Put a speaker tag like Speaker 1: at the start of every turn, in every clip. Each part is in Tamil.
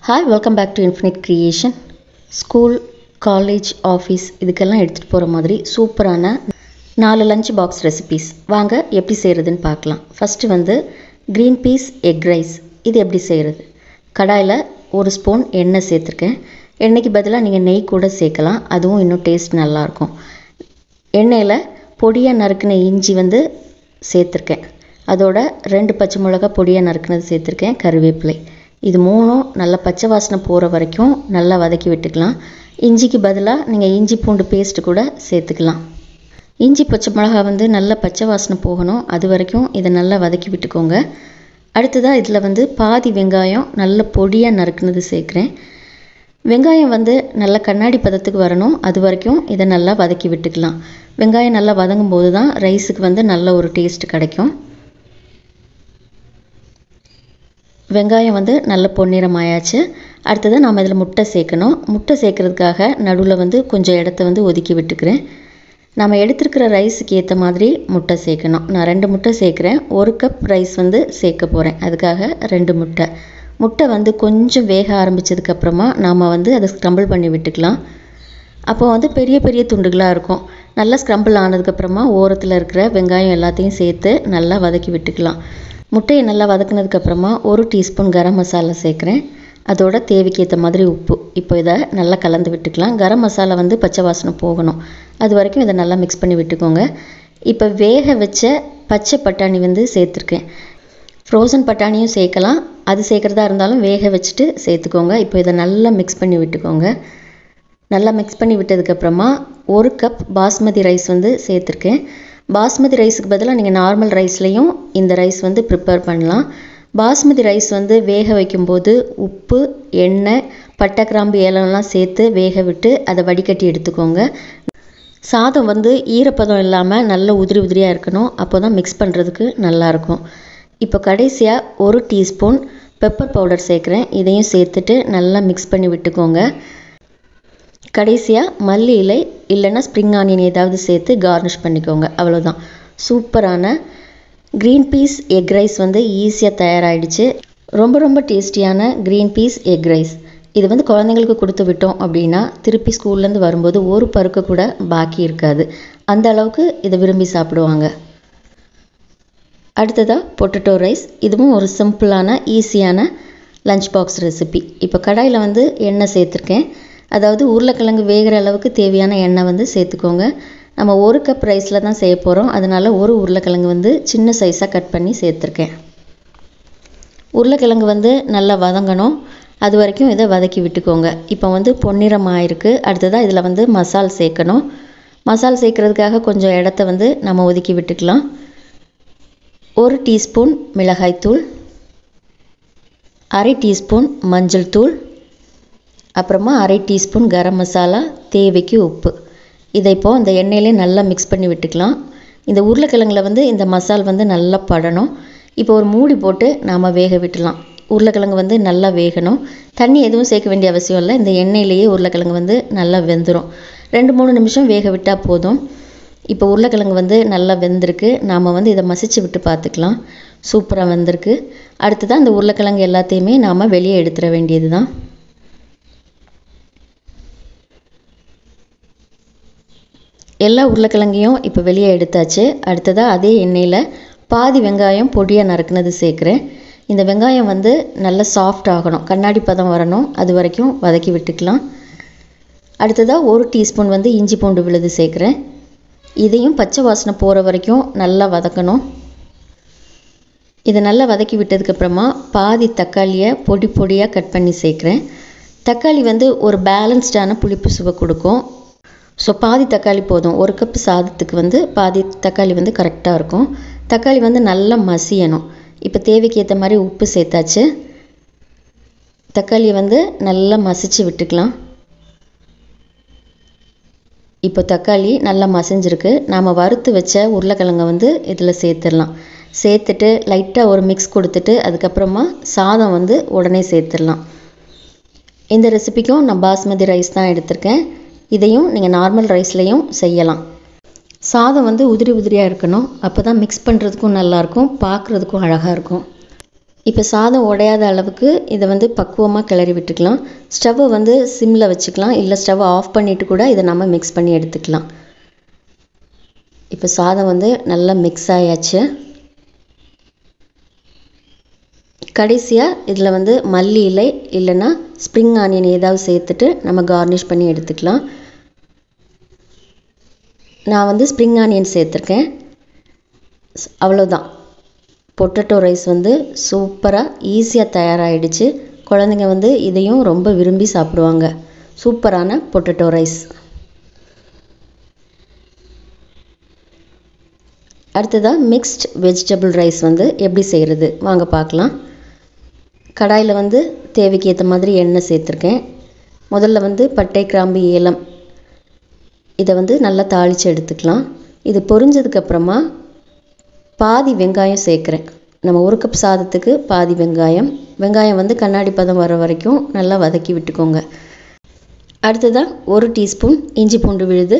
Speaker 1: Hi, welcome back to Infinite Creation. School, college, office இதுக்கெல்லாம் எடுத்துகிட்டு போகிற மாதிரி சூப்பரான 4 லஞ்ச் பாக்ஸ் ரெசிபீஸ் வாங்க எப்படி செய்கிறதுன்னு பார்க்கலாம். ஃபஸ்ட்டு வந்து க்ரீன் பீஸ் எக் ரைஸ். இது எப்படி செய்கிறது? கடாயில் 1 ஸ்பூன் எண்ணெய் சேர்த்துருக்கேன். எண்ணெய்க்கு பதிலாக நீங்கள் நெய் கூட சேர்க்கலாம், அதுவும் இன்னும் டேஸ்ட் நல்லாயிருக்கும். எண்ணெயில் பொடியாக நறுக்கின இஞ்சி வந்து சேர்த்துருக்கேன். அதோட 2 பச்சை மிளகா பொடியாக நறுக்கினது சேர்த்துருக்கேன். கருவேப்பிலை, இது மூணும் நல்லா பச்சை வாசனை போகிற வரைக்கும் நல்லா வதக்கி விட்டுக்கலாம். இஞ்சிக்கு பதிலாக நீங்கள் இஞ்சி பூண்டு பேஸ்ட்டு கூட சேர்த்துக்கலாம். இஞ்சி பச்சை மிளகா வந்து நல்லா பச்சை வாசனை போகணும், அது வரைக்கும் இதை நல்லா வதக்கி விட்டுக்கோங்க. அடுத்ததாக இதில் வந்து பாதி வெங்காயம் நல்ல பொடியாக நறுக்குனது சேர்க்குறேன். வெங்காயம் வந்து நல்லா கண்ணாடி பதத்துக்கு வரணும், அது வரைக்கும் இதை நல்லா வதக்கி விட்டுக்கலாம். வெங்காயம் நல்லா வதங்கும் போது தான் ரைஸுக்கு வந்து நல்ல ஒரு டேஸ்ட் கிடைக்கும். வெங்காயம் வந்து நல்ல பொன்னிறம் ஆயாச்சு. அடுத்தது நாம் இதில் முட்டை சேர்க்கணும். முட்டை சேர்க்குறதுக்காக நடுவில் வந்து கொஞ்சம் இடத்த வந்து ஒதுக்கி விட்டுக்கிறேன். நம்ம எடுத்துருக்கிற ரைஸுக்கு ஏற்ற மாதிரி முட்டை சேர்க்கணும். நான் 2 முட்டை சேர்க்குறேன். 1 கப் ரைஸ் வந்து சேர்க்க போகிறேன், அதுக்காக 2 முட்டை. முட்டை வந்து கொஞ்சம் வேக ஆரம்பித்ததுக்கப்புறமா நாம் வந்து அதை ஸ்க்ரம்பிள் பண்ணி விட்டுக்கலாம். அப்போ வந்து பெரிய பெரிய துண்டுகளாக இருக்கும். நல்லா ஸ்க்ரம்பிள் ஆனதுக்கப்புறமா ஓரத்தில் இருக்கிற வெங்காயம் எல்லாத்தையும் சேர்த்து நல்லா வதக்கி விட்டுக்கலாம். முட்டையை நல்லா வதக்குனதுக்கப்புறமா 1 டீஸ்பூன் கரம் மசாலா சேர்க்குறேன். அதோட தேவைக்கு ஏற்ற மாதிரி உப்பு. இப்போ இதை நல்லா கலந்து விட்டுக்கலாம். கரம் மசாலா வந்து பச்சை வாசனை போகணும், அது வரைக்கும் இதை நல்லா மிக்ஸ் பண்ணி விட்டுக்கோங்க. இப்போ வேக வச்ச பச்சை பட்டாணி வந்து சேர்த்துருக்கேன். ஃப்ரோசன் பட்டாணியும் சேர்க்கலாம், அது சேர்க்குறதா இருந்தாலும் வேக வச்சுட்டு சேர்த்துக்கோங்க. இப்போ இதை நல்லா மிக்ஸ் பண்ணி விட்டுக்கோங்க. நல்லா மிக்ஸ் பண்ணி விட்டதுக்கப்புறமா 1 கப் பாஸ்மதி ரைஸ் வந்து சேர்த்துருக்கேன். பாஸ்மதி ரைஸுக்கு பதிலாக நீங்கள் நார்மல் ரைஸ்லேயும் இந்த ரைஸ் வந்து ப்ரிப்பேர் பண்ணலாம். பாஸ்மதி ரைஸ் வந்து வேக வைக்கும்போது உப்பு, எண்ணெய், பட்டை, கிராம்பு, ஏலம்லாம் சேர்த்து வேக விட்டு அதை வடிகட்டி எடுத்துக்கோங்க. சாதம் வந்து ஈரப்பதம் இல்லாமல் நல்ல உதிரி உதிரியாக இருக்கணும், அப்போ தான் மிக்ஸ் பண்ணுறதுக்கு நல்லாயிருக்கும். இப்போ கடைசியாக 1 டீஸ்பூன் பெப்பர் பவுடர் சேர்க்குறேன். இதையும் சேர்த்துட்டு நல்லா மிக்ஸ் பண்ணி விட்டுக்கோங்க. கடைசியாக மல்லி இலை இல்லைன்னா ஸ்ப்ரிங் ஆனியன் ஏதாவது சேர்த்து கார்னிஷ் பண்ணிக்கோங்க. அவ்வளோதான், சூப்பரான க்ரீன் பீஸ் எக் ரைஸ் வந்து ஈஸியாக தயாராகிடுச்சு. ரொம்ப ரொம்ப டேஸ்டியான க்ரீன் பீஸ் எக் ரைஸ். இது வந்து குழந்தைங்களுக்கு கொடுத்து விட்டோம் அப்படின்னா திருப்பி ஸ்கூல்லேருந்து வரும்போது ஒரு பருக்க கூட பாக்கி இருக்காது, அந்த அளவுக்கு இதை விரும்பி சாப்பிடுவாங்க. அடுத்ததாக பொட்டேட்டோ ரைஸ். இதுவும் ஒரு சிம்பிளான ஈஸியான லஞ்ச் பாக்ஸ் ரெசிபி. இப்போ கடாயில் வந்து எண்ணெய் சேர்த்துருக்கேன். அதாவது உருளைக்கிழங்கு வேகிற அளவுக்கு தேவையான எண்ணெய் வந்து சேர்த்துக்கோங்க. நம்ம 1 கப் ரைஸில் தான் செய்ய போகிறோம், அதனால் 1 உருளைக்கிழங்கு வந்து சின்ன சைஸாக கட் பண்ணி சேர்த்துருக்கேன். உருளைக்கிழங்கு வந்து நல்லா வதங்கணும், அது வரைக்கும் இதை வதக்கி விட்டுக்கோங்க. இப்போ வந்து பொன்னிறமாக இருக்குது. அடுத்ததாக இதில் வந்து மசால் சேர்க்கணும். மசால் சேர்க்குறதுக்காக கொஞ்சம் இடத்த வந்து நம்ம ஒதுக்கி விட்டுக்கலாம். 1 டீஸ்பூன் மிளகாய்த்தூள், 1/2 டீஸ்பூன் மஞ்சள் தூள், அப்புறமா 1/2 டீஸ்பூன் கரம் மசாலா, தேவைக்கு உப்பு. இதை இப்போது இந்த எண்ணெயிலே நல்லா மிக்ஸ் பண்ணி விட்டுக்கலாம். இந்த உருளைக்கிழங்குல வந்து இந்த மசால் வந்து நல்லா படணும். இப்போ ஒரு மூடி போட்டு நாம் வேக விட்டுலாம். உருளைக்கிழங்கு வந்து நல்லா வேகணும், தண்ணி எதுவும் சேர்க்க வேண்டிய அவசியம் இல்லை. இந்த எண்ணெயிலேயே உருளைக்கிழங்கு வந்து நல்லா வெந்துடும். 2-3 நிமிஷம் வேக விட்டால் போதும். இப்போ உருளைக்கிழங்கு வந்து நல்லா வெந்திருக்கு. நாம் வந்து இதை மசிச்சு விட்டு பார்த்துக்கலாம். சூப்பராக வெந்திருக்கு. அடுத்ததான் இந்த உருளைக்கிழங்கு எல்லாத்தையுமே நாம் வெளியே எடுத்துட வேண்டியது தான். எல்லா உருளைக்கிழங்கையும் இப்போ வெளியே எடுத்தாச்சு. அடுத்ததாக அதே எண்ணெயில் பாதி வெங்காயம் பொடியாக நறுக்குனது சேர்க்குறேன். இந்த வெங்காயம் வந்து நல்லா சாஃப்ட் ஆகணும், கண்ணாடி பதம் வரணும், அது வரைக்கும் வதக்கி விட்டுக்கலாம். அடுத்ததாக 1 டீஸ்பூன் வந்து இஞ்சி பூண்டு விழுது சேர்க்குறேன். இதையும் பச்சை வாசனை போகிற வரைக்கும் நல்லா வதக்கணும். இதை நல்லா வதக்கி விட்டதுக்கப்புறமா பாதி தக்காளியை பொடி பொடியாக கட் பண்ணி சேர்க்குறேன். தக்காளி வந்து ஒரு பேலன்ஸ்டான புளிப்பு சுவை கொடுக்கும். ஸோ பாதி தக்காளி போதும். 1 கப் சாதத்துக்கு வந்து பாதி தக்காளி வந்து கரெக்டாக இருக்கும். தக்காளி வந்து நல்லா மசியணும். இப்போ தேவைக்கு ஏற்ற மாதிரி உப்பு சேர்த்தாச்சு. தக்காளியை வந்து நல்லா மசிச்சு விட்டுக்கலாம். இப்போ தக்காளி நல்லா மசிஞ்சிருக்கு. நாம் வறுத்து வச்ச உருளைக்கிழங்கை வந்து இதில் சேர்த்துடலாம். சேர்த்துட்டு லைட்டாக ஒரு மிக்ஸ் கொடுத்துட்டு அதுக்கப்புறமா சாதம் வந்து உடனே சேர்த்துடலாம். இந்த ரெசிபிக்கும் நான் பாஸ்மதி ரைஸ் தான் எடுத்திருக்கேன். இதையும் நீங்கள் நார்மல் ரைஸ்லேயும் செய்யலாம். சாதம் வந்து உதிரி உதிரியாக இருக்கணும், அப்போ தான் மிக்ஸ் பண்ணுறதுக்கும் நல்லாயிருக்கும், பார்க்குறதுக்கும் அழகாக இருக்கும். இப்போ சாதம் உடையாத அளவுக்கு இதை வந்து பக்குவமாக கிளறி விட்டுக்கலாம். ஸ்டவ்வை வந்து சிம்மில் வச்சுக்கலாம், இல்லை ஸ்டவ்வை ஆஃப் பண்ணிவிட்டு கூட இதை நம்ம மிக்ஸ் பண்ணி எடுத்துக்கலாம். இப்போ சாதம் வந்து நல்லா மிக்ஸ் ஆயாச்சு. கடைசியாக இதில் வந்து மல்லி இலை இல்லைன்னா ஸ்ப்ரிங் ஆனியன் ஏதாவது சேர்த்துட்டு நம்ம கார்னிஷ் பண்ணி எடுத்துக்கலாம். நான் வந்து ஸ்ப்ரிங் ஆனியன் சேர்த்துருக்கேன். அவ்வளோதான். பொட்டேட்டோ ரைஸ் வந்து சூப்பராக ஈஸியாக தயாராகிடுச்சு. குழந்தைங்க வந்து இதையும் ரொம்ப விரும்பி சாப்பிடுவாங்க. சூப்பரான பொட்டேட்டோ ரைஸ். அடுத்ததாக மிக்ஸ்ட் வெஜிடபிள் ரைஸ் வந்து எப்படி செய்கிறது வாங்க பார்க்கலாம். கடாயில் வந்து தேவைக்கு ஏற்ற மாதிரி எண்ணெய் சேர்த்துருக்கேன். முதல்ல வந்து பட்டை, கிராம்பு, ஏலம் இதை வந்து நல்லா தாளித்து எடுத்துக்கலாம். இது பொரிஞ்சதுக்கப்புறமா பாதி வெங்காயம் சேர்க்குறேன். நம்ம 1 கப் சாதத்துக்கு பாதி வெங்காயம். வெங்காயம் வந்து கண்ணாடி பதம் வர வரைக்கும் நல்லா வதக்கி விட்டுக்கோங்க. அடுத்ததாக 1 டீஸ்பூன் இஞ்சி பூண்டு விழுது.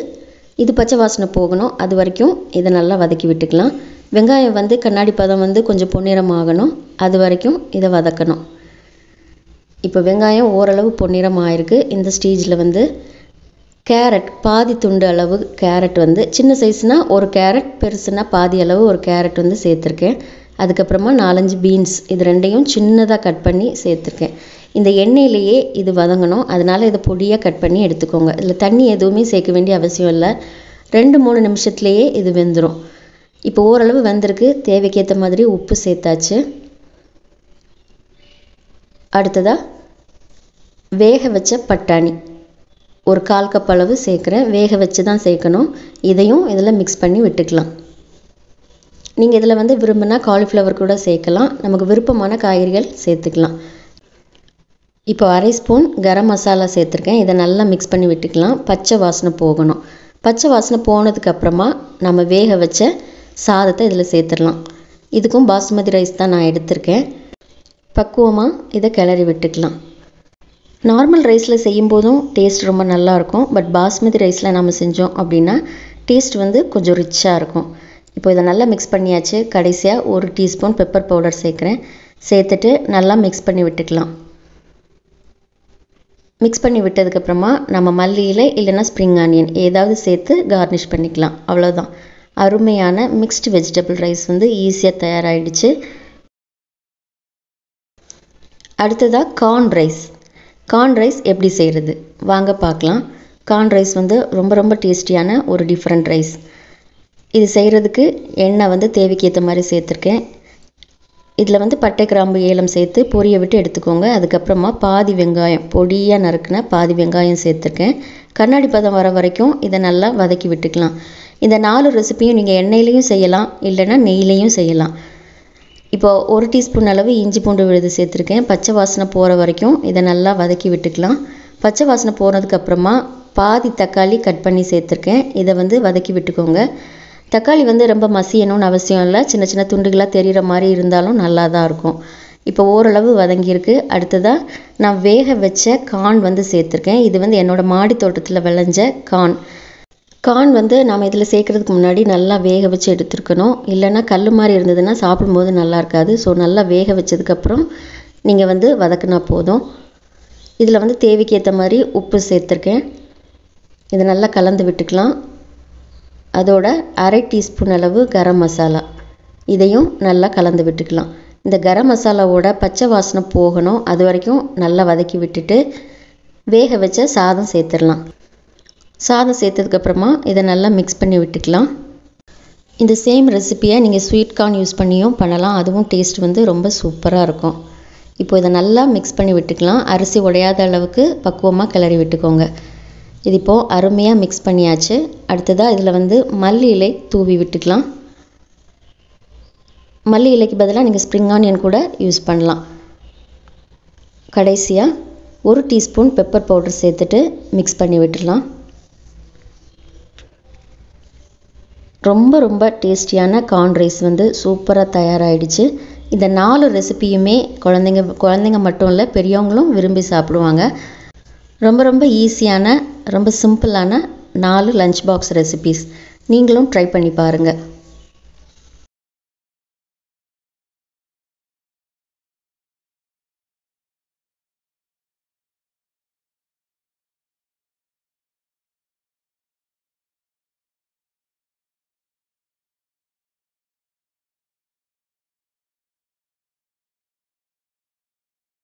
Speaker 1: இது பச்சை வாசனை போகணும், அது வரைக்கும் இதை நல்லா வதக்கி விட்டுக்கலாம். வெங்காயம் வந்து கண்ணாடி பதம் வந்து கொஞ்சம் பொன்னிறம் ஆகணும், அது வரைக்கும் இதை வதக்கணும். இப்போ வெங்காயம் ஓரளவு பொன்னிறம் ஆயிருக்கு. இந்த ஸ்டேஜில் வந்து கேரட் பாதி துண்டு அளவு கேரட் வந்து சின்ன சைஸ்னால் 1 கேரட், பெருசுனா பாதி அளவு 1 கேரட் வந்து சேர்த்துருக்கேன். அதுக்கப்புறமா 4-5 பீன்ஸ், இது ரெண்டையும் சின்னதாக கட் பண்ணி சேர்த்துருக்கேன். இந்த எண்ணெயிலேயே இது வதங்கணும், அதனால் இதை பொடியாக கட் பண்ணி எடுத்துக்கோங்க. இதில் தண்ணி எதுவுமே சேர்க்க வேண்டிய அவசியம் இல்லை. 2-3 நிமிஷத்துலேயே இது வெந்துடும். இப்போ ஓரளவு வெந்திருக்கு. தேவைக்கேற்ற மாதிரி உப்பு சேர்த்தாச்சு. அடுத்ததாக வேக வச்ச பட்டாணி 1 1/4 கப் அளவு சேர்க்குறேன். வேக வச்சு தான் சேர்க்கணும். இதையும் இதில் மிக்ஸ் பண்ணி விட்டுக்கலாம். நீங்கள் இதில் வந்து விரும்பினா காலிஃப்ளவர் கூட சேர்க்கலாம். நமக்கு விருப்பமான காய்கறிகள் சேர்த்துக்கலாம். இப்போ 1/2 ஸ்பூன் கரம் மசாலா சேர்த்துருக்கேன். இதை நல்லா மிக்ஸ் பண்ணி விட்டுக்கலாம். பச்சை வாசனை போகணும். பச்சை வாசனை போனதுக்கப்புறமா நம்ம வேக வச்ச சாதத்தை இதில் சேர்த்துடலாம். இதுக்கும் பாஸ்மதி ரைஸ் தான் நான் எடுத்திருக்கேன். பக்குவமாக இதை கிளறி விட்டுக்கலாம். நார்மல் ரைஸில் செய்யும்போதும் டேஸ்ட் ரொம்ப நல்லாயிருக்கும். பட் பாஸ்மதி ரைஸில் நம்ம செஞ்சோம் அப்படின்னா டேஸ்ட் வந்து கொஞ்சம் ரிச்சாக இருக்கும். இப்போ இதை நல்லா மிக்ஸ் பண்ணியாச்சு. கடைசியாக 1 டீஸ்பூன் பெப்பர் பவுடர் சேர்க்குறேன். சேர்த்துட்டு நல்லா மிக்ஸ் பண்ணி விட்டுக்கலாம். மிக்ஸ் பண்ணி விட்டதுக்கப்புறமா நம்ம மல்லி இலை இல்லைன்னா ஸ்ப்ரிங் ஆனியன் ஏதாவது சேர்த்து கார்னிஷ் பண்ணிக்கலாம். அவ்வளோதான். அருமையான மிக்ஸ்டு வெஜிடபிள் ரைஸ் வந்து ஈஸியாக தயாராகிடுச்சு. அடுத்ததாக கார்ன் ரைஸ். கார்ன் ரைஸ் எப்படி செய்கிறது வாங்க பார்க்கலாம். கார்ன் ரைஸ் வந்து ரொம்ப டேஸ்டியான ஒரு டிஃப்ரெண்ட் ரைஸ். இது செய்கிறதுக்கு எண்ணெய் வந்து தேவைக்கு ஏற்ற மாதிரி சேர்த்துருக்கேன். இதில் வந்து பட்டை, கிராம்பு, ஏலம் சேர்த்து பொரிய விட்டு எடுத்துக்கோங்க. அதுக்கப்புறமா பாதி வெங்காயம் பொடியாக நறுக்குன பாதி வெங்காயம் சேர்த்துருக்கேன். கண்ணாடி பதம் வர வரைக்கும் இதை நல்லா வதக்கி விட்டுக்கலாம். இந்த 4 ரெசிபியும் நீங்கள் எண்ணெயிலையும் செய்யலாம், இல்லைன்னா நெய்லையும் செய்யலாம். இப்போ 1 டீஸ்பூன் அளவு இஞ்சி பூண்டு விழுது சேர்த்துருக்கேன். பச்சை வாசனை போகிற வரைக்கும் இதை நல்லா வதக்கி விட்டுக்கலாம். பச்சை வாசனை போனதுக்கப்புறமா பாதி தக்காளி கட் பண்ணி சேர்த்துருக்கேன். இதை வந்து வதக்கி விட்டுக்கோங்க. தக்காளி வந்து ரொம்ப மசியணும்னு அவசியம் இல்லை. சின்ன சின்ன துண்டுகளாக தெரிகிற மாதிரி இருந்தாலும் நல்லா தான் இருக்கும். இப்போ ஓரளவு வதங்கியிருக்கு. அடுத்ததாக நான் வேக வச்ச கார்ன் வந்து சேர்த்துருக்கேன். இது வந்து என்னோடய மாடி தோட்டத்தில் விளைஞ்ச கார்ன் வந்து நாம் இதில் சேர்க்குறதுக்கு முன்னாடி நல்லா வேக வச்சு எடுத்துருக்கணும். இல்லைன்னா கல் மாதிரி இருந்ததுன்னா சாப்பிடும்போது நல்லா இருக்காது. ஸோ நல்லா வேக வச்சதுக்கப்புறம் நீங்கள் வந்து வதக்குனா போதும். இதில் வந்து தேவைக்கு ஏற்ற மாதிரி உப்பு சேர்த்துருக்கேன். இதை நல்லா கலந்து விட்டுக்கலாம். அதோட 1/2 டீஸ்பூன் அளவு கரம் மசாலா, இதையும் நல்லா கலந்து விட்டுக்கலாம். இந்த கரம் மசாலாவோட பச்சை வாசனை போகணும், அது வரைக்கும் நல்லா வதக்கி விட்டுட்டு வேக வச்ச சாதம் சேர்த்துடலாம். சாதம் சேர்த்ததுக்கப்புறமா இதை நல்லா மிக்ஸ் பண்ணி விட்டுக்கலாம். இந்த சேம் ரெசிப்பியை நீங்கள் ஸ்வீட் கார்ன் யூஸ் பண்ணியும் பண்ணலாம். அதுவும் டேஸ்ட் வந்து ரொம்ப சூப்பராக இருக்கும். இப்போ இதை நல்லா மிக்ஸ் பண்ணி விட்டுக்கலாம். அரிசி உடையாத அளவுக்கு பக்குவமாக கிளறி விட்டுக்கோங்க. இது இப்போது அருமையாக மிக்ஸ் பண்ணியாச்சு. அடுத்ததாக இதில் வந்து மல்லி இலை தூவி விட்டுக்கலாம். மல்லி இலைக்கு பதிலாக நீங்கள் ஸ்ப்ரிங் ஆனியன் கூட யூஸ் பண்ணலாம். கடைசியாக 1 டீஸ்பூன் பெப்பர் பவுடர் சேர்த்துட்டு மிக்ஸ் பண்ணி விட்டுடலாம். ரொம்ப டேஸ்டியான கார்ன் ரைஸ் வந்து சூப்பராக தயாராகிடுச்சு. இந்த 4 ரெசிபியுமே குழந்தைங்க மட்டும் இல்லை, பெரியவங்களும் விரும்பி சாப்பிடுவாங்க. ரொம்ப ஈஸியான ரொம்ப சிம்பிளான 4 லஞ்ச் பாக்ஸ் ரெசிபீஸ். நீங்களும் ட்ரை பண்ணி பாருங்கள்.